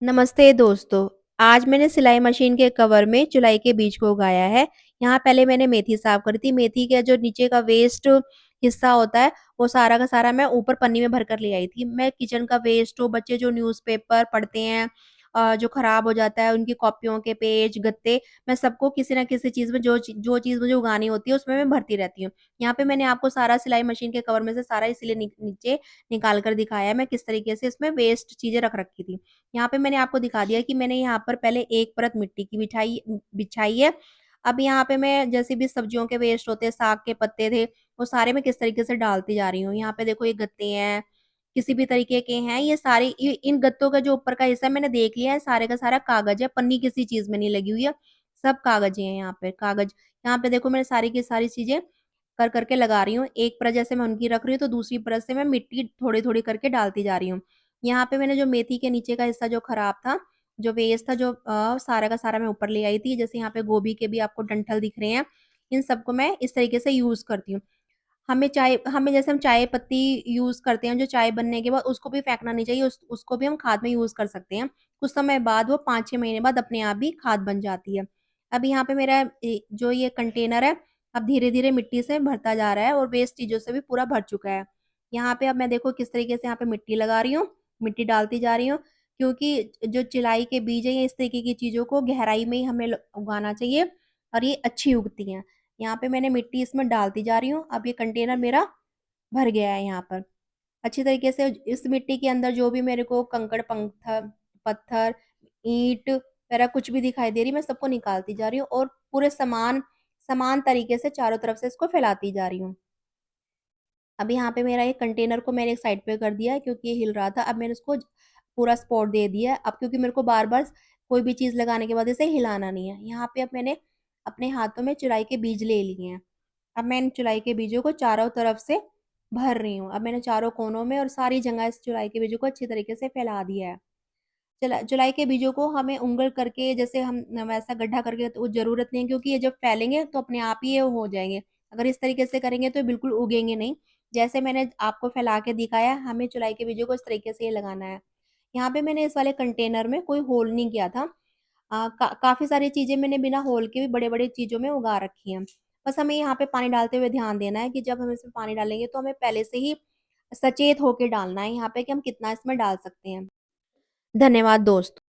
नमस्ते दोस्तों। आज मैंने सिलाई मशीन के कवर में चुलाई के बीज को उगाया है। यहाँ पहले मैंने मेथी साफ करी थी। मेथी का जो नीचे का वेस्ट हिस्सा होता है, वो सारा का सारा मैं ऊपर पन्नी में भर कर ले आई थी। मैं किचन का वेस्ट हो, बच्चे जो न्यूज़पेपर पढ़ते हैं जो खराब हो जाता है, उनकी कॉपियों के पेज, गत्ते, मैं सबको किसी न किसी चीज़ में जो चीज़ मुझे उगानी होती है, उसमें मैं भरती रहती हूँ। यहाँ पे मैंने आपको सारा सिलाई मशीन के कवर में से सारा इसलिए नीचे निकाल कर दिखाया है, मैं किस तरीके से इसमें वेस्ट चीज़ें रख रखी थी। यहाँ पे मैंने आपको दिखा दिया कि मैंने यहाँ पर पहले एक परत मिट्टी की बिछाई है। अब यहाँ पे मैं जैसे भी सब्जियों के वेस्ट होते हैं, साग के पत्ते थे, वो सारे मैं किस तरीके से डालती जा रही हूँ। यहाँ पे देखो ये गत्ते हैं, किसी भी तरीके के हैं, ये सारे इन गत्तों का जो ऊपर का हिस्सा है मैंने देख लिया है, सारे का सारा कागज़ है, पन्नी किसी चीज़ में नहीं लगी हुई है, सब कागज़ ही हैं यहाँ पे, कागज़। यहाँ पे देखो मैंने सारी की सारी चीज़ें कर के लगा रही हूँ। एक परत जैसे मैं उनकी रख रही हूँ, तो दूसरी परत से मैं मिट्टी थोड़ी-थोड़ी करके डालती जा रही हूँ। यहाँ पे मैंने जो मेथी के नीचे का हिस्सा जो खराब था, जो वेस्ट था, जो सारा का सारा मैं ऊपर ले आई थी। जैसे यहाँ पे गोभी के भी आपको डंठल दिख रहे हैं, इन सबको मैं इस तरीके से यूज़ करती हूँ। हमें जैसे हम चाय पत्ती यूज़ करते हैं, जो चाय बनने के बाद उसको भी फेंकना नहीं चाहिए, उसको भी हम खाद में यूज़ कर सकते हैं। कुछ समय बाद वो 5-6 महीने बाद अपने आप भी खाद बन जाती है। अब यहाँ पे मेरा जो ये कंटेनर है, अब धीरे-धीरे मिट्टी से भरता जा रहा है और वेस्ट चीज़ों से भी पूरा भर चुका है। यहाँ पे अब मैं देखो किस तरीके से यहाँ पे मिट्टी लगा रही हूँ, मिट्टी डालती जा रही हूँ, क्योंकि जो चिलाई के बीज हैं, ये इस तरीके की चीज़ों को गहराई में ही हमें उगाना चाहिए और ये अच्छी उगती हैं। यहाँ पे मैंने मिट्टी इसमें डालती जा रही हूँ। अब ये कंटेनर मेरा भर गया है यहाँ पर। अच्छी तरीके से इस मिट्टी के अंदर जो भी मेरे को कंकड़ पत्थर, ईंट वगैरह कुछ भी दिखाई दे रही है, मैं सबको निकालती जा रही हूँ और पूरे समान समान तरीके से चारों तरफ से इसको फैलाती जा रही हूँ। अब यहाँ पे मेरा एक कंटेनर को मैंने एक साइड पे कर दिया है क्योंकि ये हिल रहा था। अब मैंने उसको पूरा सपोर्ट दे दिया है। अब क्योंकि मेरे को बार-बार कोई भी चीज़ लगाने के बाद इसे हिलाना नहीं है। यहाँ पे अब मैंने अपने हाथों में चुराई के बीज ले लिए हैं। अब मैं इन चुराई के बीजों को चारों तरफ से भर रही हूँ। अब मैंने चारों कोनों में और सारी जगह इस चुराई के बीजों को अच्छी तरीके से फैला दिया है। जुलाई के बीजों को हमें उँगल करके जैसे हम वैसा गड्ढा करके तो ज़रूरत नहीं है, क्योंकि ये जब फैलेंगे तो अपने आप ही ये हो जाएँगे। अगर इस तरीके से करेंगे तो बिल्कुल उगेंगे नहीं। जैसे मैंने आपको फैला के दिखाया, हमें जुलाई के बीजों को इस तरीके से ये लगाना है। यहाँ पे मैंने इस वाले कंटेनर में कोई होल नहीं किया था। काफ़ी सारी चीज़ें मैंने बिना होल के भी बड़े-बड़े चीज़ों में उगा रखी हैं। बस हमें यहाँ पे पानी डालते हुए ध्यान देना है कि जब हम इसमें पानी डालेंगे तो हमें पहले से ही सचेत होके डालना है यहाँ पे कि हम कितना इसमें डाल सकते हैं। धन्यवाद दोस्त।